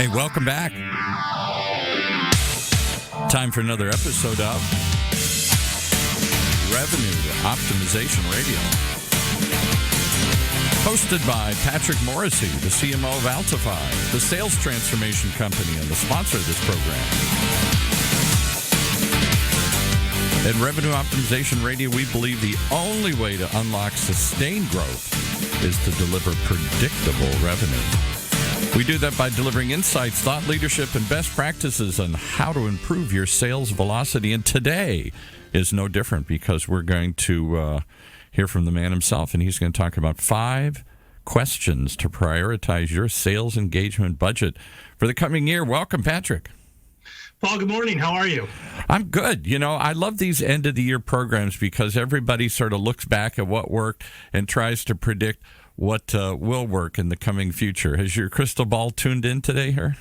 Hey, welcome back. Time for another episode of Revenue Optimization Radio. Hosted by Patrick Morrissey, the CMO of Altify, the sales transformation company, and the sponsor of this program. At Revenue Optimization Radio, we believe the only way to unlock sustained growth is to deliver predictable revenue. We do that by delivering insights, thought leadership, and best practices on how to improve your sales velocity. And today is no different because we're going to hear from the man himself, and he's going to talk about 5 questions to prioritize your sales engagement budget for the coming year. Welcome, Patrick. Paul, good morning. How are you? I'm good. You know, I love these end-of-the-year programs because everybody sort of looks back at what worked and tries to predict what will work in the coming future. Has your crystal ball tuned in today here?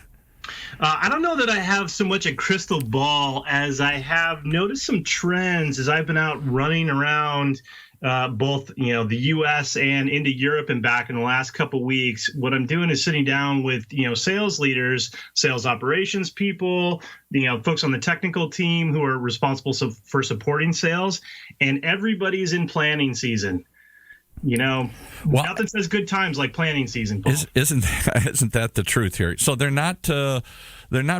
I don't know that I have so much a crystal ball as I have noticed some trends as I've been out running around both, the U.S. and into Europe and back in the last couple of weeks. What I'm doing is sitting down with, sales leaders, sales operations people, folks on the technical team who are responsible for supporting sales, and everybody's in planning season. Nothing says good times like planning season, Paul. Isn't that the truth here? So they're not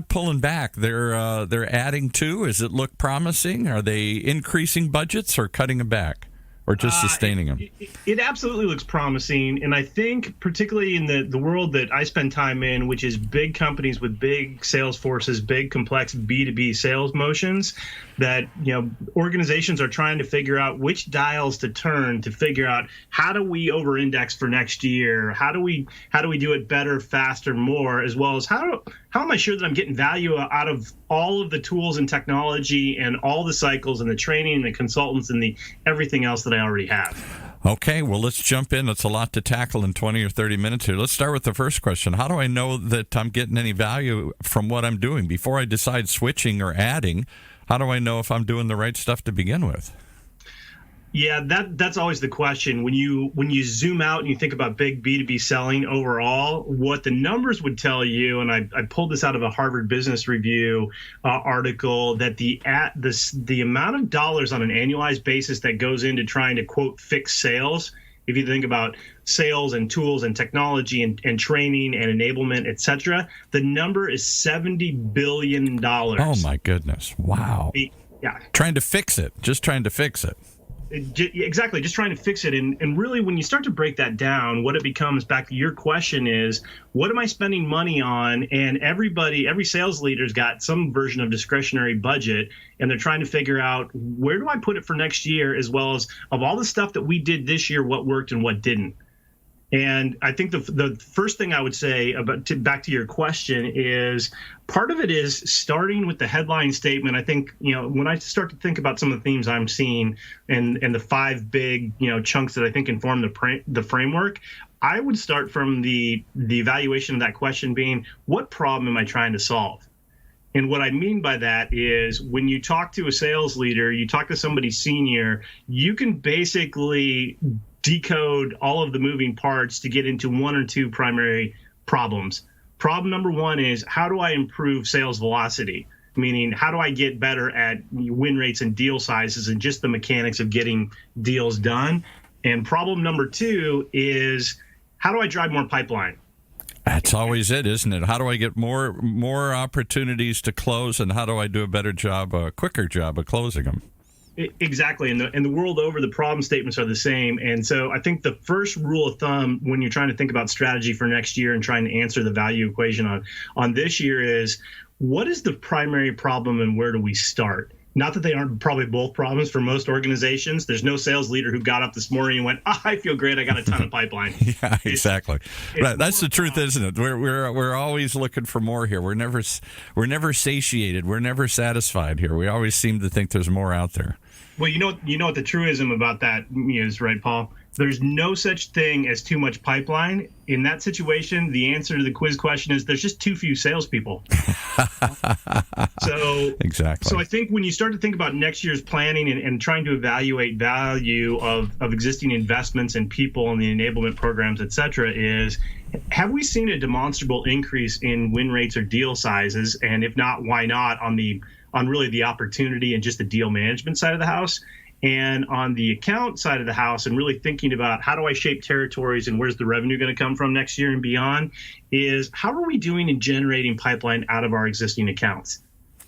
pulling back. They're adding to. Does it look promising? Are they increasing budgets or cutting them back, or just sustaining them? It absolutely looks promising, and I think particularly in the world that I spend time in, which is big companies with big sales forces, big complex B2B sales motions, that organizations are trying to figure out which dials to turn to figure out how do we over-index for next year, how do we do it better, faster, more, as well as how am I sure that I'm getting value out of all of the tools and technology and all the cycles and the training and the consultants and the everything else that I already have. Okay, well, let's jump in. It's a lot to tackle in 20 or 30 minutes here. Let's start with the first question. How do I know that I'm getting any value from what I'm doing? Before I decide switching or adding, how do I know if I'm doing the right stuff to begin with? Yeah, that's always the question. When you zoom out and you think about big B2B selling overall, what the numbers would tell you, and I pulled this out of a Harvard Business Review article, that the amount of dollars on an annualized basis that goes into trying to, quote, fix sales, if you think about sales and tools and technology and training and enablement, et cetera, the number is $70 billion. Oh, my goodness. Wow. Yeah. Trying to fix it. Just trying to fix it. Exactly, just trying to fix it. And really, when you start to break that down, what it becomes, back to your question, is what am I spending money on? And every sales leader's got some version of discretionary budget, and they're trying to figure out where do I put it for next year, as well as of all the stuff that we did this year, what worked and what didn't. And I think the first thing I would say back to your question is part of it is starting with the headline statement. I think, when I start to think about some of the themes I'm seeing and the 5 big, chunks that I think inform the framework, I would start from the evaluation of that question being, what problem am I trying to solve? And what I mean by that is when you talk to a sales leader, you talk to somebody senior, you can basically decode all of the moving parts to get into 1 or 2 primary problems. Problem number 1 is, how do I improve sales velocity? Meaning, how do I get better at win rates and deal sizes and just the mechanics of getting deals done? And problem number 2 is, how do I drive more pipeline? That's always it, isn't it? How do I get more opportunities to close, and how do I do a better job, a quicker job of closing them? Exactly. And the world over, the problem statements are the same. And so I think the first rule of thumb when you're trying to think about strategy for next year and trying to answer the value equation on this year is, what is the primary problem and where do we start? Not that they aren't probably both problems for most organizations. There's no sales leader who got up this morning and went, I feel great, I got a ton of pipeline. Yeah, exactly. Right. That's the truth, isn't it? We're always looking for more here. We're never satiated. We're never satisfied here. We always seem to think there's more out there. Well, you know what the truism about that is, right, Paul? There's no such thing as too much pipeline. In that situation, the answer to the quiz question is there's just too few salespeople. So exactly. So I think when you start to think about next year's planning and trying to evaluate value of existing investments in people and the enablement programs, et cetera, is have we seen a demonstrable increase in win rates or deal sizes? And if not, why not on really the opportunity and just the deal management side of the house? And on the account side of the house, and really thinking about how do I shape territories and where's the revenue going to come from next year and beyond, is how are we doing in generating pipeline out of our existing accounts?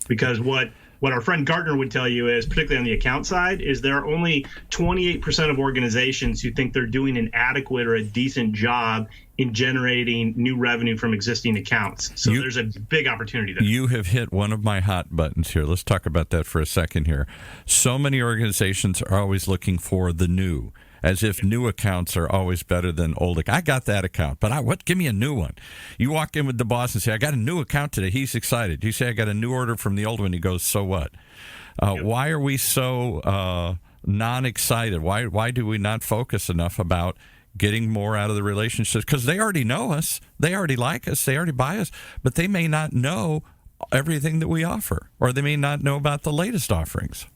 Because what our friend Gartner would tell you is, particularly on the account side, is there are only 28% of organizations who think they're doing an adequate or a decent job in generating new revenue from existing accounts. So there's a big opportunity there. You have hit one of my hot buttons here. Let's talk about that for a second here. So many organizations are always looking for the new, as if new accounts are always better than old. I got that account, but give me a new one. You walk in with the boss and say, I got a new account today. He's excited. You say, I got a new order from the old one. He goes, so what? Why are we so non-excited? Why do we not focus enough about getting more out of the relationships? Because they already know us. They already like us. They already buy us. But they may not know everything that we offer, or they may not know about the latest offerings.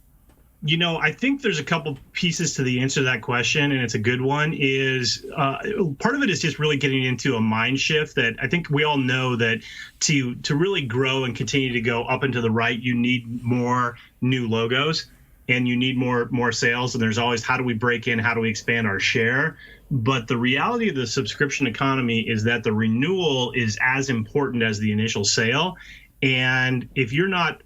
I think there's a couple pieces to the answer to that question, and it's a good one. Is part of it is just really getting into a mind shift that I think we all know that to really grow and continue to go up and to the right, you need more new logos and you need more sales. And there's always, how do we break in? How do we expand our share? But the reality of the subscription economy is that the renewal is as important as the initial sale. And if you're not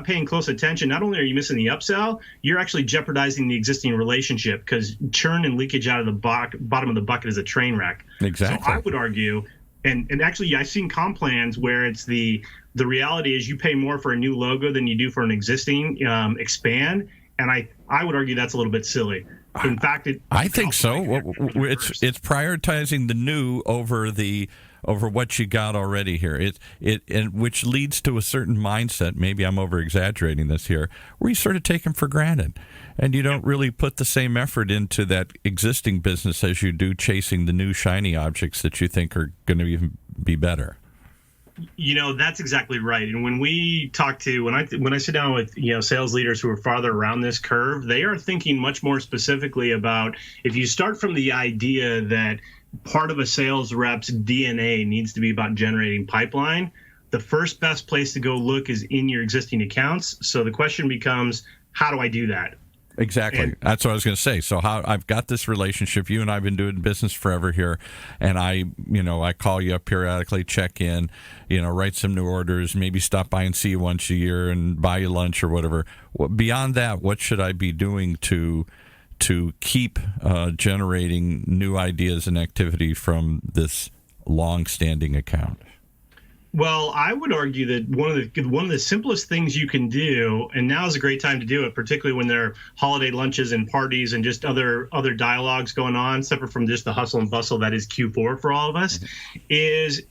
paying close attention, not only are you missing the upsell, you're actually jeopardizing the existing relationship, because churn and leakage out of the bottom of the bucket is a train wreck. Exactly. So I would argue, and actually I've seen comp plans where it's the reality is you pay more for a new logo than you do for an existing expand. And I would argue that's a little bit silly. In fact, I think so. It's prioritizing the new over what you got already here. And which leads to a certain mindset. Maybe I'm over exaggerating this here, where you sort of take them for granted, and you don't really put the same effort into that existing business as you do chasing the new shiny objects that you think are going to even be better. That's exactly right. And when I sit down with sales leaders who are farther around this curve, they are thinking much more specifically about, if you start from the idea that part of a sales rep's DNA needs to be about generating pipeline, the first best place to go look is in your existing accounts. So the question becomes, how do I do that? Exactly. That's what I was going to say. So I've got this relationship. You and I have been doing business forever here, and I call you up periodically, check in, write some new orders, maybe stop by and see you once a year and buy you lunch or whatever. Beyond that, what should I be doing to keep generating new ideas and activity from this long-standing account? Well, I would argue that one of the simplest things you can do, and now is a great time to do it, particularly when there are holiday lunches and parties and just other dialogues going on, separate from just the hustle and bustle that is Q4 for all of us, is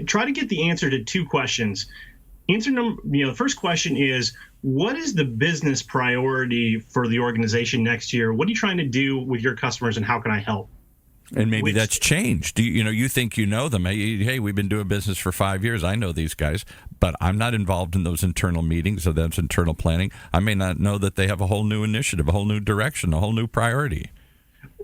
try to get the answer to two questions. The first question is, what is the business priority for the organization next year? What are you trying to do with your customers, and how can I help? And maybe that's changed. You think you know them. Hey, we've been doing business for 5 years. I know these guys, but I'm not involved in those internal meetings or those internal planning. I may not know that they have a whole new initiative, a whole new direction, a whole new priority.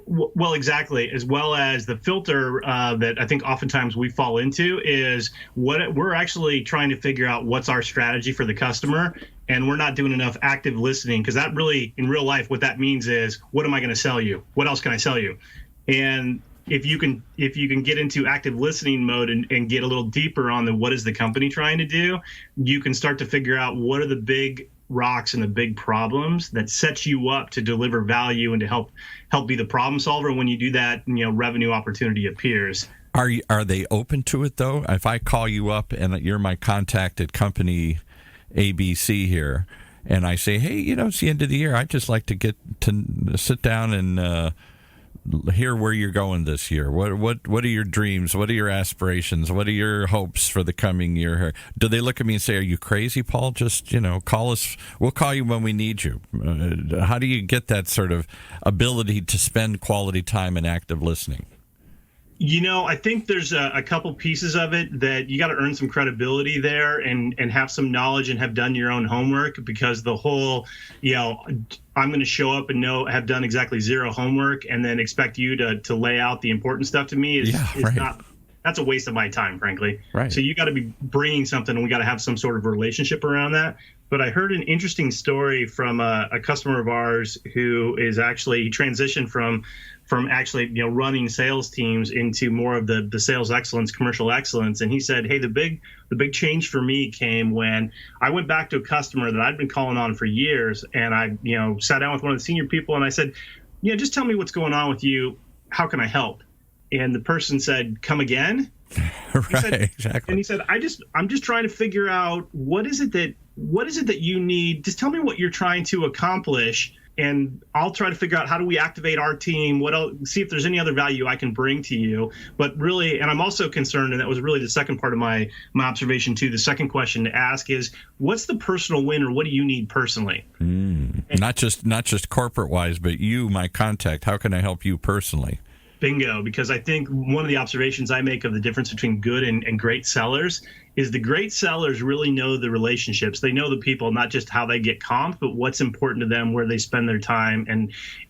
Well, exactly. As well as the filter that I think oftentimes we fall into is we're actually trying to figure out what's our strategy for the customer, and we're not doing enough active listening, because that really, in real life, what that means is, what am I going to sell you? What else can I sell you? And if you can get into active listening mode and get a little deeper on what is the company trying to do, you can start to figure out what are the big rocks and the big problems that sets you up to deliver value and to help be the problem solver. When you do that, revenue opportunity appears. Are they open to it, though? If I call you up and you're my contact at company ABC here, and I say, hey, it's the end of the year, I'd just like to get to sit down and hear where you're going this year. What are your dreams? What are your aspirations? What are your hopes for the coming year? Do they look at me and say, "Are you crazy, Paul? Just call us. We'll call you when we need you." How do you get that sort of ability to spend quality time in active listening? I think there's a couple pieces of it that you got to earn some credibility there and have some knowledge and have done your own homework, because the whole, I'm going to show up and have done exactly zero homework and then expect you to lay out the important stuff to me is not, that's a waste of my time, frankly. Right. So you got to be bringing something, and we got to have some sort of relationship around that. But I heard an interesting story from a customer of ours who is actually, he transitioned from actually running sales teams into more of the sales excellence, commercial excellence. And he said, hey, the big change for me came when I went back to a customer that I'd been calling on for years, and I sat down with one of the senior people and I said, just tell me what's going on with you. How can I help? And the person said, come again? Exactly. And he said, I'm just trying to figure out what is it that you need? Just tell me what you're trying to accomplish, and I'll try to figure out how do we activate our team, see if there's any other value I can bring to you. But really, and I'm also concerned, and that was really the second part of my observation too, the second question to ask is, what's the personal win, or what do you need personally? Not just corporate wise, but you, my contact, how can I help you personally? Bingo, because I think one of the observations I make of the difference between good and great sellers is the great sellers really know the relationships. They know the people, not just how they get comped, but what's important to them, where they spend their time,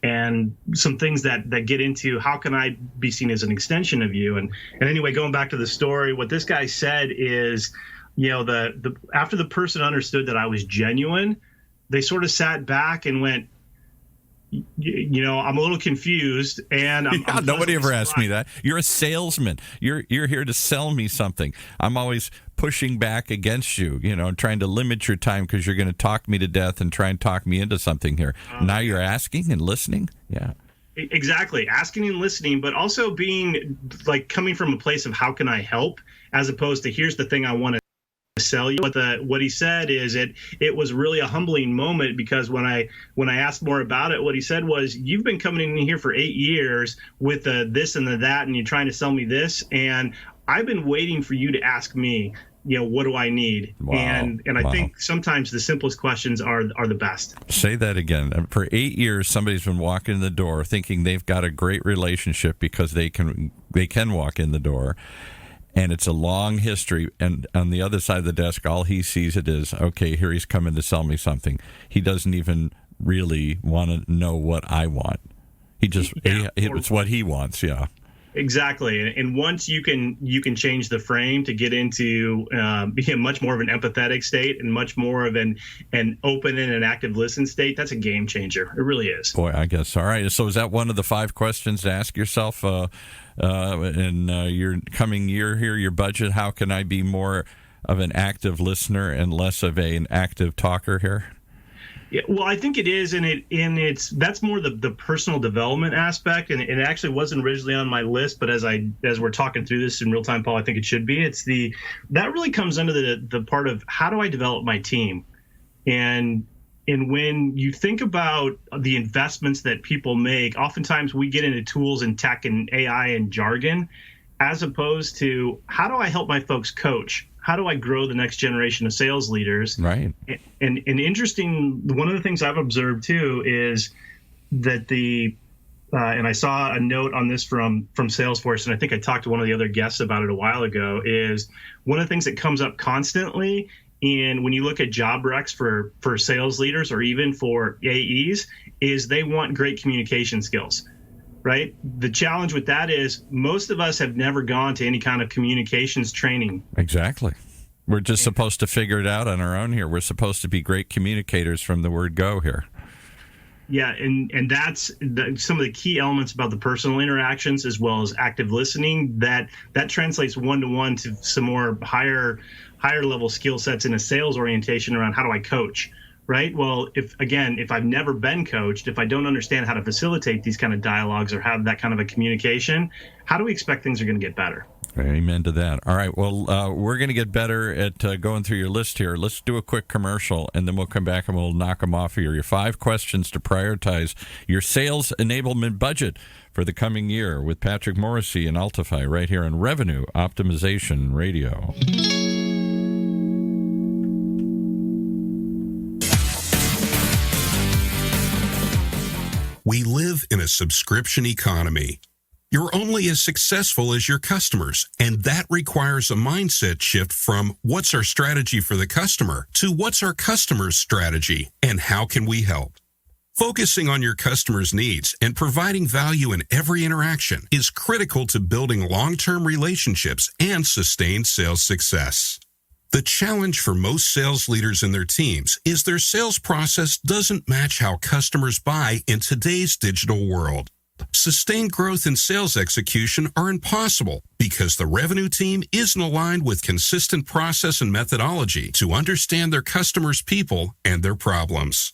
and some things that get into how can I be seen as an extension of you. And anyway, going back to the story, what this guy said is, after the person understood that I was genuine, they sort of sat back and went, I'm a little confused, and nobody ever asked me that. You're a salesman. You're here to sell me something. I'm always pushing back against you, trying to limit your time because you're going to talk me to death and try and talk me into something here. Now you're asking and listening. Yeah. Exactly. Asking and listening, but also being coming from a place of how can I help, as opposed to here's the thing I want to sell you. What he said is it was really a humbling moment, because when I asked more about it, what he said was, you've been coming in here for 8 years with this and the that, and you're trying to sell me this, and I've been waiting for you to ask me, what do I need? Wow. And I think sometimes the simplest questions are the best. Say that again. For 8 years, somebody's been walking in the door thinking they've got a great relationship because they can walk in the door. And it's a long history, and on the other side of the desk, all he sees it is, okay, here he's coming to sell me something. He doesn't even really want to know what I want. It's what he wants, yeah. Exactly. And once you can change the frame to get into being much more of an empathetic state and much more of an open and an active listen state, that's a game changer. It really is. Boy, I guess. All right. So is that one of the 5 questions to ask yourself in your coming year here, your budget? How can I be more of an active listener and less of an active talker here? Yeah, well, I think it is, that's more the personal development aspect, and it actually wasn't originally on my list, but as we're talking through this in real time, Paul, I think it should be. That really comes under the part of how do I develop my team, and when you think about the investments that people make, oftentimes we get into tools and tech and AI and jargon, as opposed to how do I help my folks coach? How do I grow the next generation of sales leaders? Right. And interesting, one of the things I've observed too is that and I saw a note on this from Salesforce, and I think I talked to one of the other guests about it a while ago, is one of the things that comes up constantly when you look at job recs for sales leaders or even for AEs is they want great communication skills. Right. The challenge with that is most of us have never gone to any kind of communications training. Exactly. We're just supposed to figure it out on our own here. We're supposed to be great communicators from the word go here. Yeah, and that's some of the key elements about the personal interactions as well as active listening that translates one-to-one to some more higher level skill sets in a sales orientation around how do I coach. Right. Well, if I've never been coached, if I don't understand how to facilitate these kind of dialogues or have that kind of a communication, how do we expect things are going to get better? Amen to that. All right. Well, we're going to get better at going through your list here. Let's do a quick commercial, and then we'll come back and we'll knock them off here. Your 5 questions to prioritize your sales enablement budget for the coming year with Patrick Morrissey and Altify right here on Revenue Optimization Radio. We live in a subscription economy. You're only as successful as your customers, and that requires a mindset shift from what's our strategy for the customer to what's our customer's strategy and how can we help. Focusing on your customer's needs and providing value in every interaction is critical to building long-term relationships and sustained sales success. The challenge for most sales leaders and their teams is their sales process doesn't match how customers buy in today's digital world. Sustained growth and sales execution are impossible because the revenue team isn't aligned with consistent process and methodology to understand their customers' people and their problems.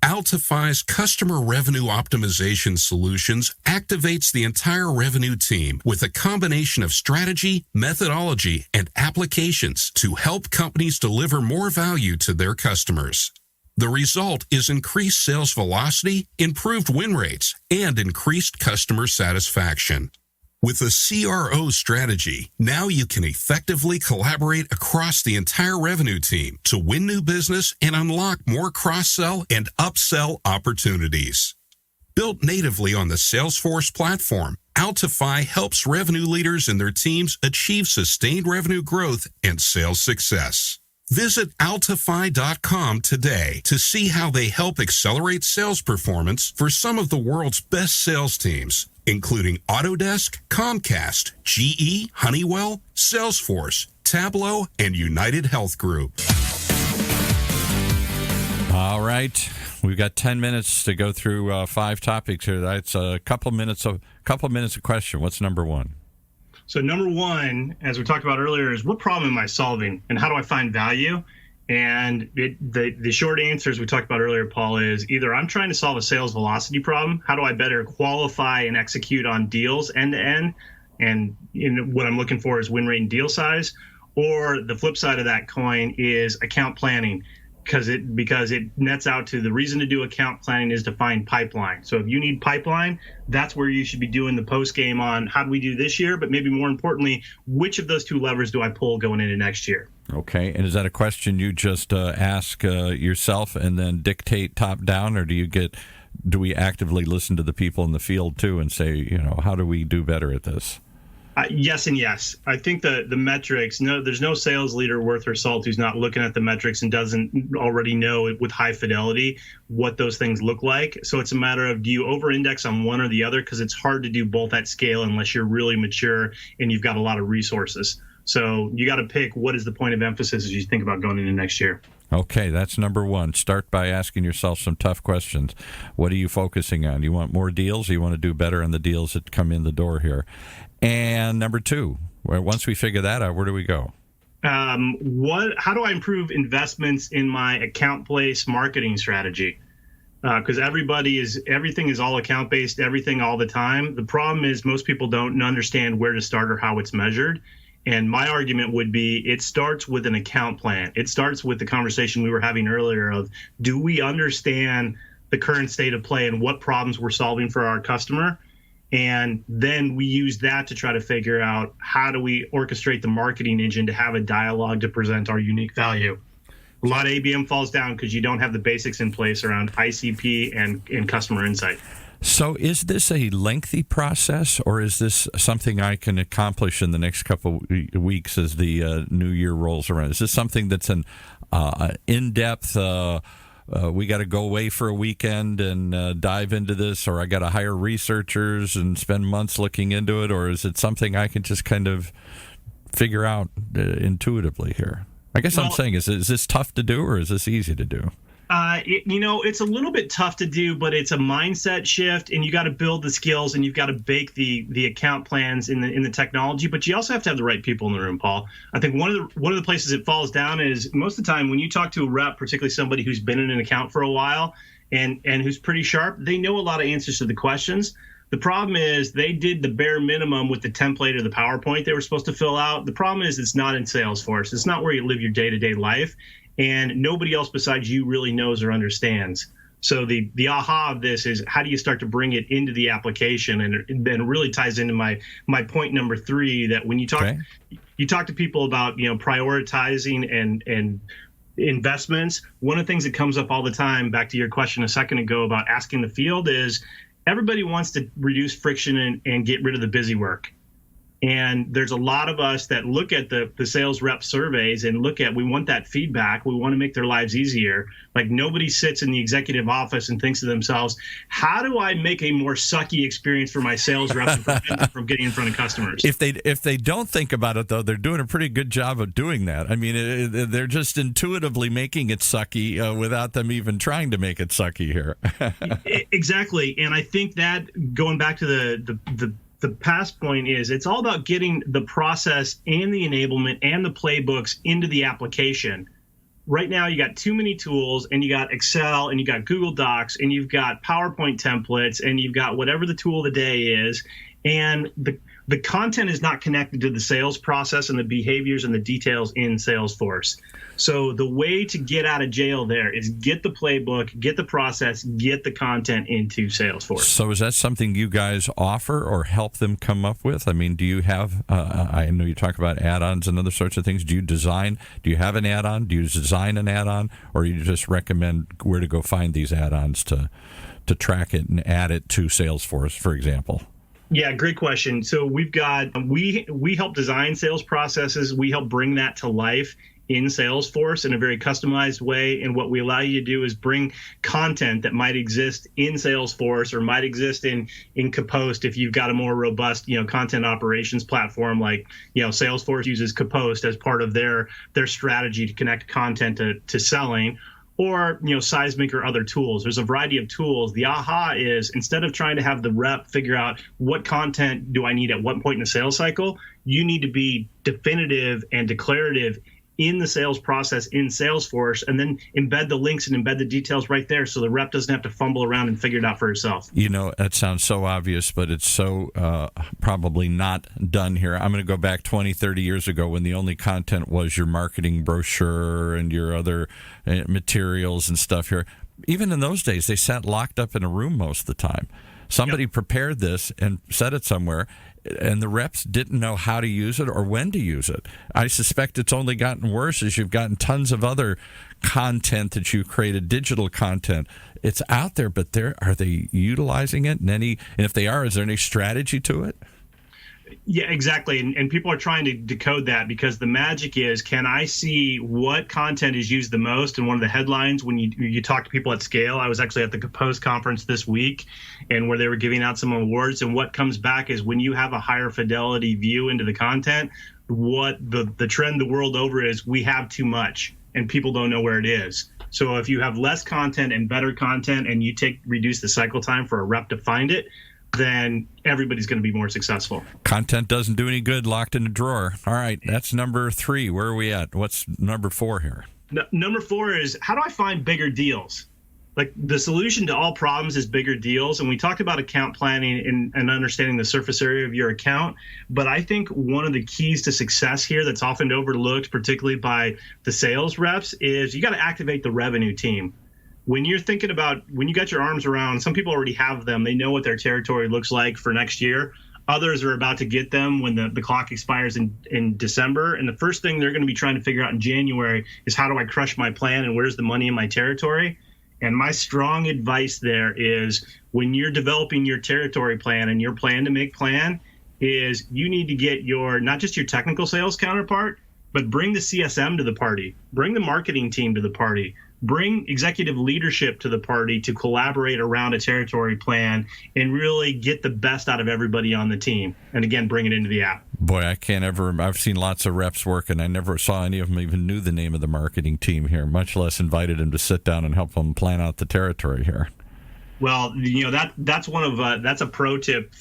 Altify's customer revenue optimization solutions activates the entire revenue team with a combination of strategy, methodology, and applications to help companies deliver more value to their customers. The result is increased sales velocity, improved win rates, and increased customer satisfaction. With a CRO strategy, now you can effectively collaborate across the entire revenue team to win new business and unlock more cross-sell and upsell opportunities. Built natively on the Salesforce platform, Altify helps revenue leaders and their teams achieve sustained revenue growth and sales success. Visit altify.com today to see how they help accelerate sales performance for some of the world's best sales teams, including Autodesk, Comcast, GE, Honeywell, Salesforce, Tableau, and United Health Group. All right. We've got 10 minutes to go through 5 topics here. That's a couple minutes of question. What's number 1? So number 1, as we talked about earlier, is what problem am I solving and how do I find value? And the short answer, as we talked about earlier, Paul, is either I'm trying to solve a sales velocity problem. How do I better qualify and execute on deals end to end? And what I'm looking for is win rate and deal size. Or the flip side of that coin is account planning, because it nets out to the reason to do account planning is to find pipeline. So if you need pipeline, that's where you should be doing the post game on how do we do this year, but maybe more importantly, which of those 2 levers do I pull going into next year? Okay, and is that a question you just ask yourself and then dictate top down, or do we actively listen to the people in the field too and say, how do we do better at this? Yes and yes. I think the metrics, there's no sales leader worth their salt who's not looking at the metrics and doesn't already know with high fidelity what those things look like. So it's a matter of, do you over-index on one or the other? Because it's hard to do both at scale unless you're really mature and you've got a lot of resources. So you got to pick what is the point of emphasis as you think about going into next year. Okay, that's number 1. Start by asking yourself some tough questions. What are you focusing on? You want more deals? Or you want to do better on the deals that come in the door here? And number 2, once we figure that out, where do we go? How do I improve investments in my account place marketing strategy? Because everything is all account based, everything all the time. The problem is most people don't understand where to start or how it's measured. And my argument would be it starts with an account plan. It starts with the conversation we were having earlier of, do we understand the current state of play and what problems we're solving for our customer? And then we use that to try to figure out how do we orchestrate the marketing engine to have a dialogue to present our unique value. A lot of ABM falls down because you don't have the basics in place around ICP and customer insight. So is this a lengthy process, or is this something I can accomplish in the next couple weeks as the new year rolls around? Is this something that's an in-depth, we got to go away for a weekend and dive into this, or I got to hire researchers and spend months looking into it, or is it something I can just kind of figure out intuitively here? I guess I'm saying, is this tough to do, or is this easy to do? It's a little bit tough to do, but it's a mindset shift, and you got to build the skills, and you've got to bake the account plans in the technology. But you also have to have the right people in the room, Paul. I think one of the places it falls down is most of the time when you talk to a rep, particularly somebody who's been in an account for a while and who's pretty sharp, they know a lot of answers to the questions. The problem is they did the bare minimum with the template or the PowerPoint they were supposed to fill out. The problem is it's not in Salesforce. It's not where you live your day-to-day life, and nobody else besides you really knows or understands. So the aha of this is, how do you start to bring it into the application? And it then really ties into my point number 3, that when you talk you talk to people about prioritizing and investments, one of the things that comes up all the time, back to your question a second ago about asking the field, is everybody wants to reduce friction and get rid of the busy work. And there's a lot of us that look at the sales rep surveys and we want that feedback. We want to make their lives easier. Like, nobody sits in the executive office and thinks to themselves, how do I make a more sucky experience for my sales reps and prevent them from getting in front of customers? If they don't think about it, though, they're doing a pretty good job of doing that. I mean, they're just intuitively making it sucky without them even trying to make it sucky here. Exactly. And I think that, going back to the past point, is it's all about getting the process and the enablement and the playbooks into the application. Right now, you got too many tools, and you got Excel, and you got Google Docs, and you've got PowerPoint templates, and you've got whatever the tool of the day is, and the content is not connected to the sales process and the behaviors and the details in Salesforce. So the way to get out of jail there is get the playbook, get the process, get the content into Salesforce. So is that something you guys offer or help them come up with? I mean, do you have, I know you talk about add-ons and other sorts of things. Do you have an add-on? Do you design an add-on? Or you just recommend where to go find these add-ons to track it and add it to Salesforce, for example? Yeah, great question. So we've got, we help design sales processes. We help bring that to life in Salesforce in a very customized way. And what we allow you to do is bring content that might exist in Salesforce or might exist in Kapost if you've got a more robust, content operations platform, like, Salesforce uses Kapost as part of their strategy to connect content to selling, or, Seismic or other tools. There's a variety of tools. The aha is, instead of trying to have the rep figure out what content do I need at what point in the sales cycle, you need to be definitive and declarative in the sales process in Salesforce, and then embed the links and embed the details right there, so the rep doesn't have to fumble around and figure it out for herself. That sounds so obvious, but it's so probably not done here. I'm going to go back 20, 30 years ago when the only content was your marketing brochure and your other materials and stuff here. Even in those days, they sat locked up in a room most of the time. Somebody prepared this and set it somewhere, and the reps didn't know how to use it or when to use it. I suspect it's only gotten worse as you've gotten tons of other content that you've created, digital content. It's out there, but are they utilizing it? And if they are, is there any strategy to it? Yeah, exactly. And people are trying to decode that, because the magic is, can I see what content is used the most? And one of the headlines when you talk to people at scale, I was actually at the Kapost conference this week, and where they were giving out some awards, and what comes back is, when you have a higher fidelity view into the content, what the trend the world over is, we have too much and people don't know where it is. So if you have less content and better content, and you reduce the cycle time for a rep to find it, then everybody's going to be more successful. Content doesn't do any good locked in a drawer. All right, that's number 3. Where are we at? What's number 4 here? Number 4 is, how do I find bigger deals? Like, the solution to all problems is bigger deals. And we talked about account planning and understanding the surface area of your account. But I think one of the keys to success here that's often overlooked, particularly by the sales reps, is you got to activate the revenue team. When you're thinking about, when you got your arms around, some people already have them. They know what their territory looks like for next year. Others are about to get them when the clock expires in December. And the first thing they're going to be trying to figure out in January is, how do I crush my plan and where's the money in my territory? And my strong advice there is, when you're developing your territory plan and your plan to make plan, is you need to get not just your technical sales counterpart, but bring the CSM to the party, bring the marketing team to the party, bring executive leadership to the party to collaborate around a territory plan and really get the best out of everybody on the team. And again, bring it into the app. Boy, I've seen lots of reps work, and I never saw any of them even knew the name of the marketing team here, much less invited them to sit down and help them plan out the territory here. Well, that's that's a pro tip,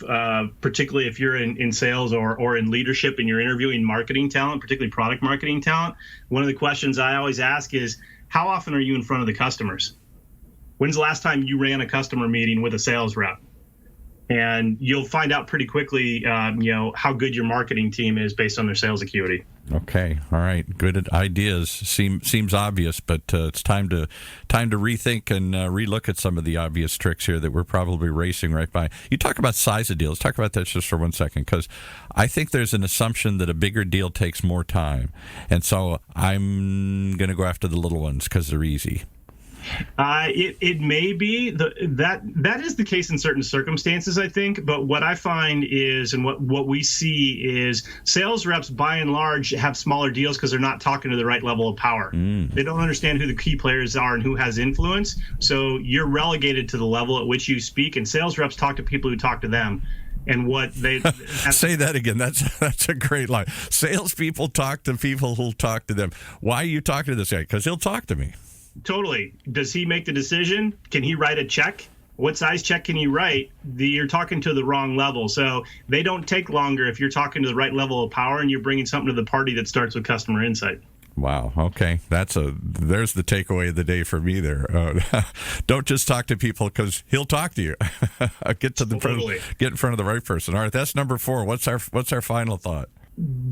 particularly if you're in sales or in leadership and you're interviewing marketing talent, particularly product marketing talent. One of the questions I always ask is, how often are you in front of the customers? When's the last time you ran a customer meeting with a sales rep? And you'll find out pretty quickly, how good your marketing team is based on their sales acuity. Okay, all right, good ideas. Seems obvious, but it's time to rethink and relook at some of the obvious tricks here that we're probably racing right by. You talk about size of deals. Talk about that just for 1 second, because I think there's an assumption that a bigger deal takes more time, and so I'm going to go after the little ones because they're easy. It may be that is the case in certain circumstances, I think. But what I find is, and what we see is, sales reps by and large have smaller deals because they're not talking to the right level of power. They don't understand who the key players are and who has influence. So you're relegated to the level at which you speak, and sales reps talk to people who talk to them. And what they say that again. That's a great line. Salespeople talk to people who'll talk to them. Why are you talking to this guy? Because he'll talk to me. Totally. Does he make the decision? Can he write a check? What size check can he write? You're talking to the wrong level. So they don't take longer if you're talking to the right level of power and you're bringing something to the party that starts with customer insight. Wow. Okay. There's the takeaway of the day for me there. Don't just talk to people because he'll talk to you. Get in front of the right person. All right. That's number 4. What's our final thought?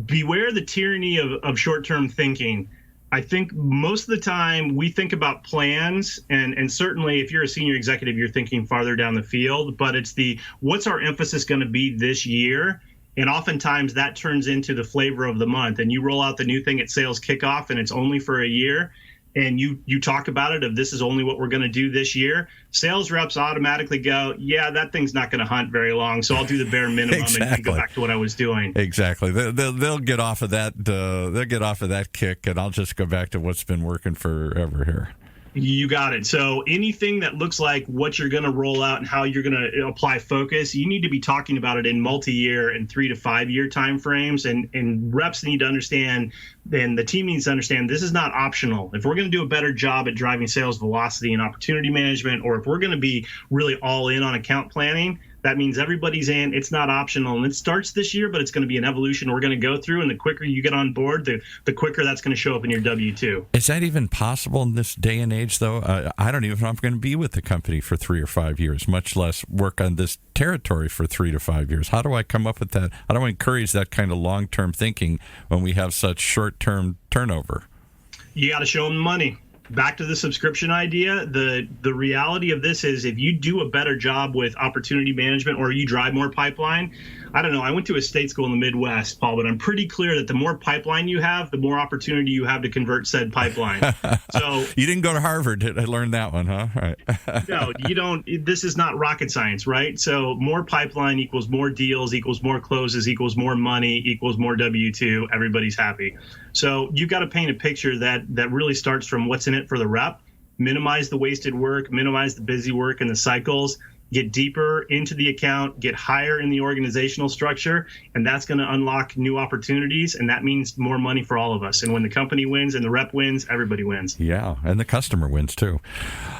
Beware the tyranny of short-term thinking. I think most of the time we think about plans, and certainly if you're a senior executive, you're thinking farther down the field, but it's what's our emphasis going to be this year? And oftentimes that turns into the flavor of the month, and you roll out the new thing at sales kickoff and it's only for a year. And you talk about it, if this is only what we're going to do this year, sales reps automatically go, yeah, that thing's not going to hunt very long, so I'll do the bare minimum and go back to what I was doing. Exactly. They'll get off of that. They'll get off of that kick, and I'll just go back to what's been working forever here. You got it. So anything that looks like what you're going to roll out and how you're going to apply focus, you need to be talking about it in multi-year and 3 to 5 year timeframes. And reps need to understand, and the team needs to understand, this is not optional. If we're going to do a better job at driving sales velocity and opportunity management, or if we're going to be really all in on account planning, that means everybody's in. It's not optional. And it starts this year, but it's going to be an evolution we're going to go through. And the quicker you get on board, the quicker that's going to show up in your W-2. Is that even possible in this day and age, though? I don't even know if I'm going to be with the company for 3 or 5 years, much less work on this territory for 3 to 5 years. How do I come up with that? How do I encourage that kind of long-term thinking when we have such short-term turnover? You got to show them money. Back to the subscription idea, the reality of this is, if you do a better job with opportunity management or you drive more pipeline, I don't know, I went to a state school in the Midwest, Paul, but I'm pretty clear that the more pipeline you have, the more opportunity you have to convert said pipeline. So you didn't go to Harvard to learn that one, huh? Right. No, you don't. This is not rocket science, right? So more pipeline equals more deals, equals more closes, equals more money, equals more W-2. Everybody's happy. So you've got to paint a picture that really starts from what's in it for the rep, minimize the wasted work, minimize the busy work and the cycles, get deeper into the account, get higher in the organizational structure, and that's going to unlock new opportunities, and that means more money for all of us. And when the company wins and the rep wins, everybody wins. Yeah, and the customer wins too.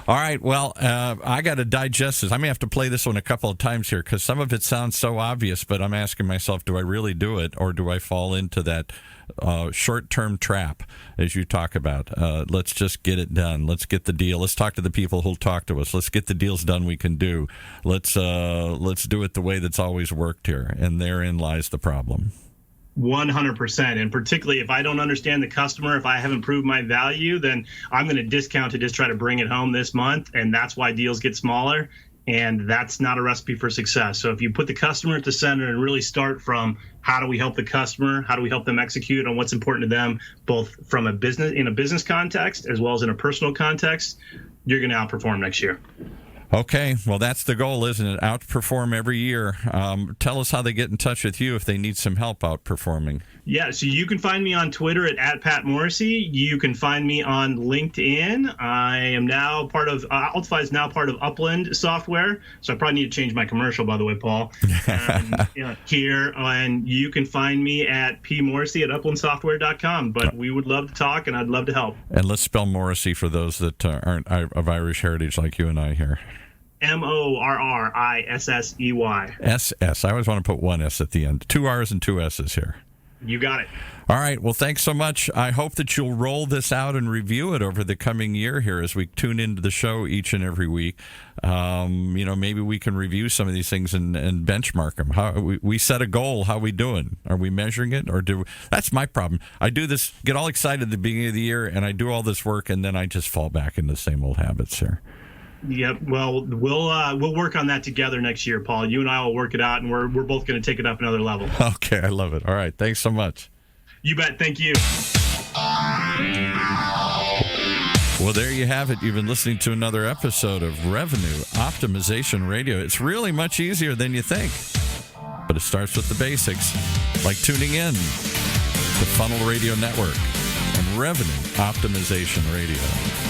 All right, well, I got to digest this. I may have to play this one a couple of times here because some of it sounds so obvious, but I'm asking myself, do I really do it, or do I fall into that short-term trap, as you talk about? Let's just get it done. Let's get the deal. Let's talk to the people who'll talk to us. Let's get the deals done we can do. Let's do it the way that's always worked here. And therein lies the problem. 100%. And particularly if I don't understand the customer, if I haven't proved my value, then I'm going to discount to just try to bring it home this month. And that's why deals get smaller. And that's not a recipe for success. So if you put the customer at the center and really start from how do we help the customer, how do we help them execute on what's important to them, both from a business context as well as in a personal context, you're going to outperform next year. Okay, well, that's the goal, isn't it? Outperform every year. Tell us how they get in touch with you if they need some help outperforming. Yeah, so you can find me on Twitter at @PatMorrissey. You can find me on LinkedIn. I am now part of Altify is now part of Upland Software, so I probably need to change my commercial, by the way, Paul. Here, and you can find me at pmorrissey@uplandsoftware.com. But we would love to talk, and I'd love to help. And let's spell Morrissey for those that aren't of Irish heritage like you and I here. Morrissey. SS. I always want to put one S at the end. 2 R's and 2 S's here. You got it. All right. Well, thanks so much. I hope that you'll roll this out and review it over the coming year here as we tune into the show each and every week. Maybe we can review some of these things and benchmark them. How we set a goal. How we doing? Are we measuring it, or that's my problem. I do this, get all excited at the beginning of the year, and I do all this work, and then I just fall back into the same old habits here. Yep. Well, we'll work on that together next year, Paul. You and I will work it out, and we're both going to take it up another level. Okay, I love it. All right. Thanks so much. You bet. Thank you. Well, there you have it. You've been listening to another episode of Revenue Optimization Radio. It's really much easier than you think, but it starts with the basics, like tuning in to Funnel Radio Network and Revenue Optimization Radio.